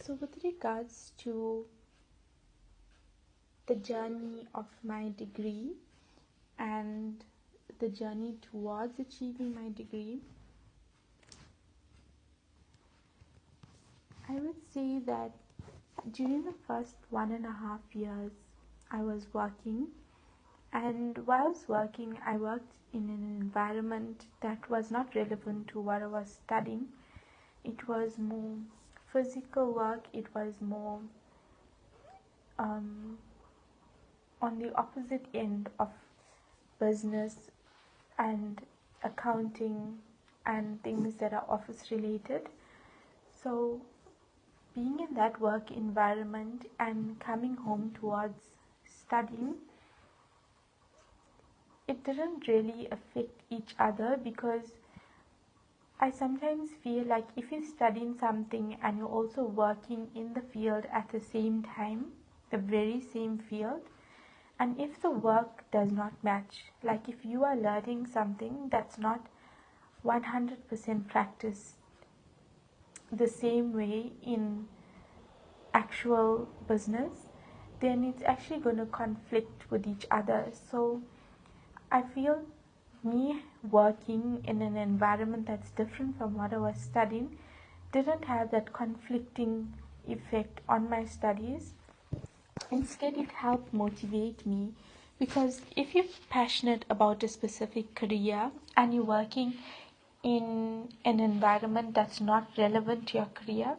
So, with regards to the journey of my degree and the journey towards achieving my degree, I would say that during the first 1.5 years, I was working, and whilst working, I worked in an environment that was not relevant to what I was studying. It was more physical work, it was more um, on the opposite end of business and accounting and things that are office related. So, being in that work environment and coming home towards studying, it didn't really affect each other, because I sometimes feel like if you're studying something and you're also working in the field at the same time, the very same field, and if the work does not match, like if you are learning something that's not 100% practiced the same way in actual business, then it's actually going to conflict with each other. So I feel me working in an environment that's different from what I was studying didn't have that conflicting effect on my studies. Instead, it helped motivate me, because if you're passionate about a specific career and you're working in an environment that's not relevant to your career,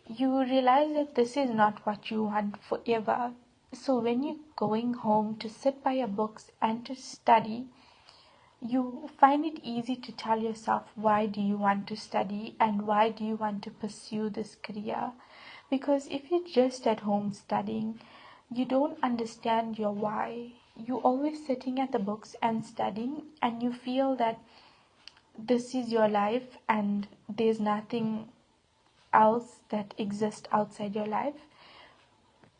you realize that this is not what you want forever. So when you're going home to sit by your books and to study, you find it easy to tell yourself, why do you want to study and why do you want to pursue this career? Because if you're just at home studying, you don't understand your why. You're always sitting at the books and studying, and you feel that this is your life and there's nothing else that exists outside your life.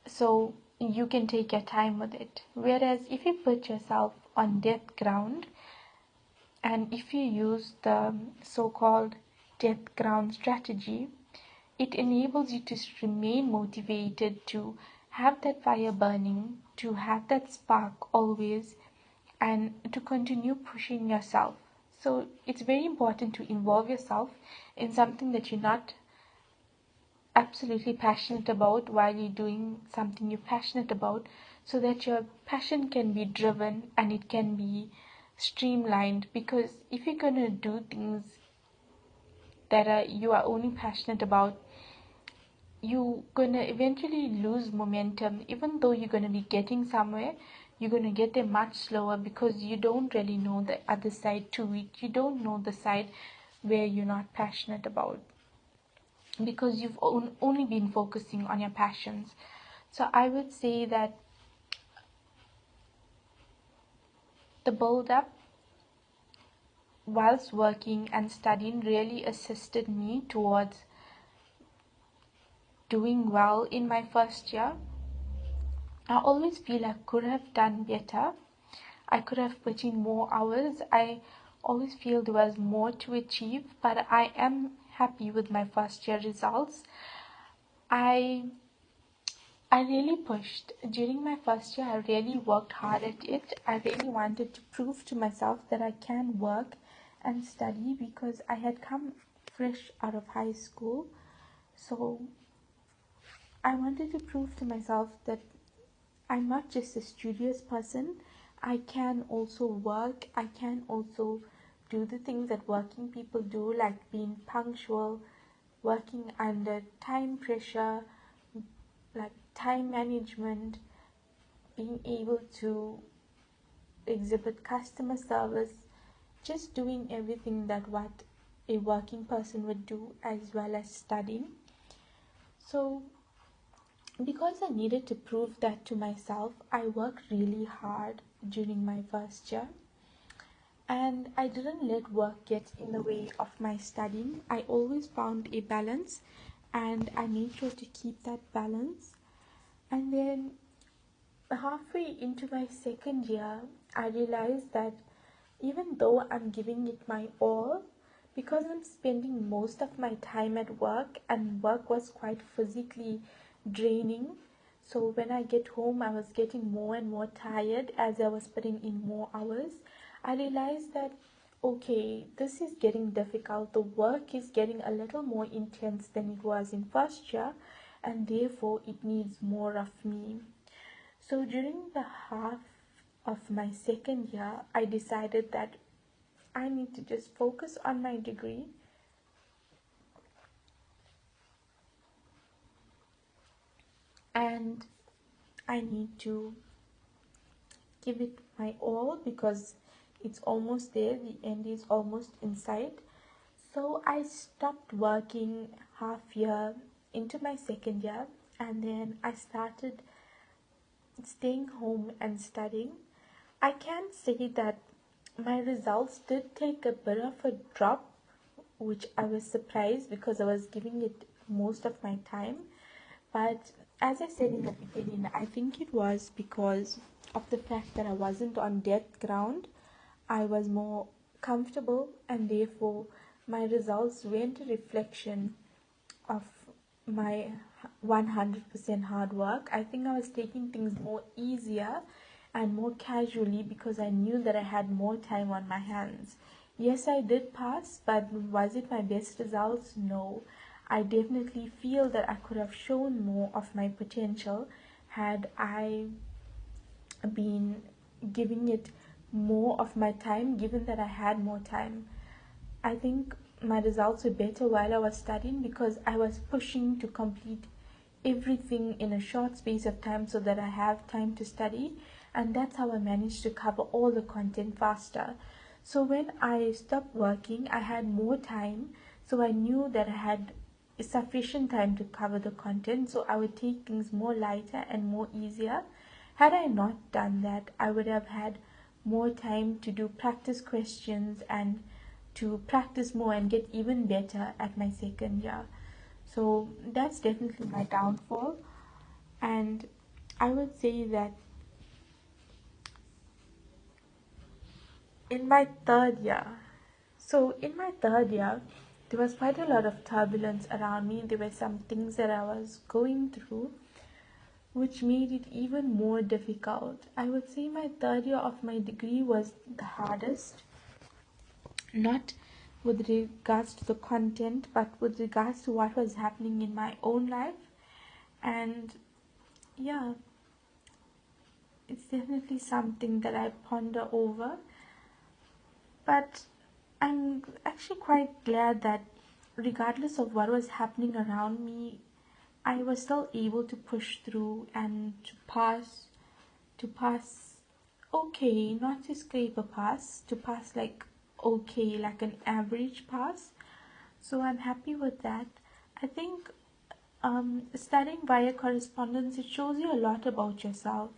So you can take your time with it. Whereas if you put yourself on death ground, and if you use the so-called death ground strategy, it enables you to remain motivated, to have that fire burning, to have that spark always, and to continue pushing yourself. So it's very important to involve yourself in something that you're not absolutely passionate about while you're doing something you're passionate about, so that your passion can be driven and it can be streamlined. Because if you're going to do things that you are only passionate about, you're going to eventually lose momentum. Even though you're going to be getting somewhere, you're going to get there much slower, because you don't really know the other side to it. You don't know the side where you're not passionate about, because you've only been focusing on your passions. So I would say that the build up whilst working and studying really assisted me towards doing well in my first year. I always feel I could have done better. I could have put in more hours. I always feel there was more to achieve, but I am happy with my first year results. I I really pushed. During my first year, I really worked hard at it. I really wanted to prove to myself that I can work and study, because I had come fresh out of high school. So I wanted to prove to myself that I'm not just a studious person. I can also work. I can also do the things that working people do, like being punctual, working under time pressure, like time management, being able to exhibit customer service, just doing everything that what a working person would do, as well as studying. So because I needed to prove that to myself, I worked really hard during my first year, and I didn't let work get in the way of my studying. I always found a balance, and I made sure to keep that balance. And then halfway into my second year, I realized that even though I'm giving it my all, because I'm spending most of my time at work, and work was quite physically draining. So when I get home, I was getting more and more tired as I was putting in more hours. I realized that, okay, this is getting difficult. The work is getting a little more intense than it was in first year, and therefore it needs more of me. So during the half of my second year, I decided that I need to just focus on my degree and I need to give it my all because it's almost there, the end is almost in sight. So I stopped working half year into my second year, and then I started staying home and studying. I can say that my results did take a bit of a drop, which I was surprised because I was giving it most of my time. But as I said in the beginning, I think it was because of the fact that I wasn't on dead ground. I was more comfortable, and therefore my results weren't a reflection of my 100% hard work. I think I was taking things more easier and more casually because I knew that I had more time on my hands. Yes, I did pass, but was it my best results? No. I definitely feel that I could have shown more of my potential had I been giving it more of my time, given that I had more time. I think my results were better while I was studying because I was pushing to complete everything in a short space of time so that I have time to study, and that's how I managed to cover all the content faster. So when I stopped working, I had more time, so I knew that I had sufficient time to cover the content, so I would take things more lighter and more easier. Had I not done that, I would have had more time to do practice questions and to practice more and get even better at my second year. So that's definitely my downfall. And I would say that in my third year, there was quite a lot of turbulence around me. There were some things that I was going through which made it even more difficult. I would say my third year of my degree was the hardest, not with regards to the content, but with regards to what was happening in my own life. And yeah, it's definitely something that I ponder over. But I'm actually quite glad that regardless of what was happening around me, I was still able to push through and to pass okay, not to scrape a pass, to pass like okay, like an average pass. So I'm happy with that. I think studying via correspondence, it shows you a lot about yourself.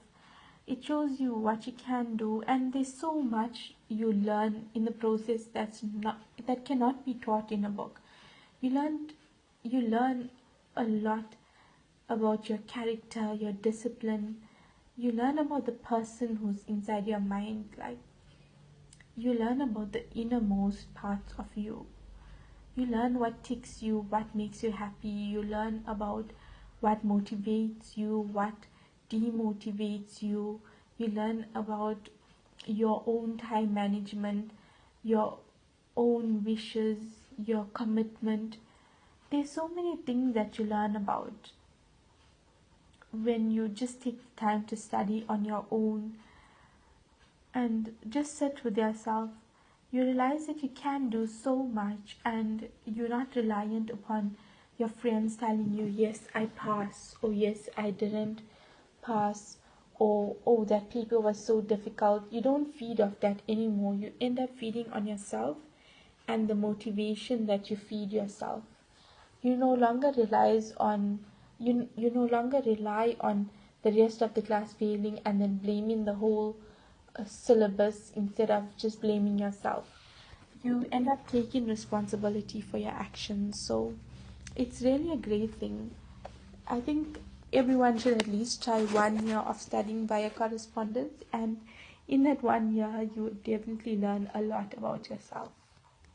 It shows you what you can do, and there's so much you learn in the process that cannot be taught in a book. You learn a lot about your character, your discipline. You learn about the person who's inside your mind. Like, you learn about the innermost parts of you. You learn what ticks you, what makes you happy. You learn about what motivates you, what demotivates you. You learn about your own time management, your own wishes, your commitment. There's so many things that you learn about when you just take the time to study on your own and just sit with yourself. You realize that you can do so much and you're not reliant upon your friends telling you, yes, I pass, or yes, I didn't pass, or oh, that paper was so difficult. You don't feed off that anymore. You end up feeding on yourself and the motivation that you feed yourself. You no longer relies on you no longer rely on the rest of the class failing and then blaming the whole syllabus instead of just blaming yourself. You end up taking responsibility for your actions. So it's really a great thing. I think everyone should at least try 1 year of studying via correspondence, and in that 1 year, you would definitely learn a lot about yourself.